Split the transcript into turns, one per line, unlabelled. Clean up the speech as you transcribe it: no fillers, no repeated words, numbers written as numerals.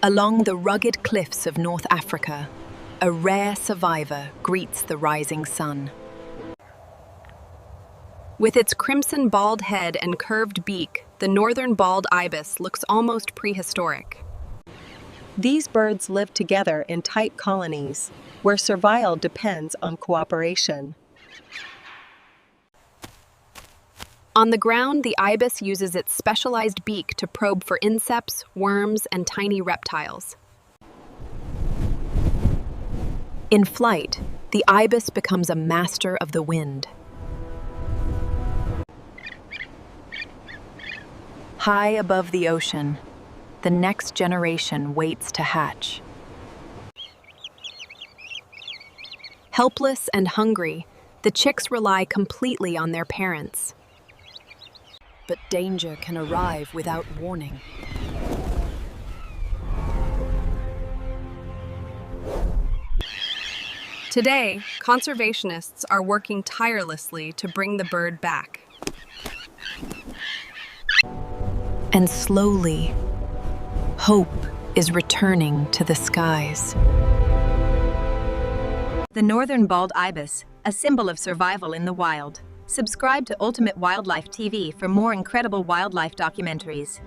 Along the rugged cliffs of North Africa, a rare survivor greets the rising sun. With its crimson bald head and curved beak, the Northern Bald Ibis looks almost prehistoric.
These birds live together in tight colonies, where survival depends on cooperation.
On the ground, the ibis uses its specialized beak to probe for insects, worms, and tiny reptiles. In flight, the ibis becomes a master of the wind. High above the ocean, the next generation waits to hatch. Helpless and hungry, the chicks rely completely on their parents. But danger can arrive without warning. Today, conservationists are working tirelessly to bring the bird back. And slowly, hope is returning to the skies.
The Northern Bald Ibis, a symbol of survival in the wild. Subscribe to Ultimate Wildlife TV for more incredible wildlife documentaries.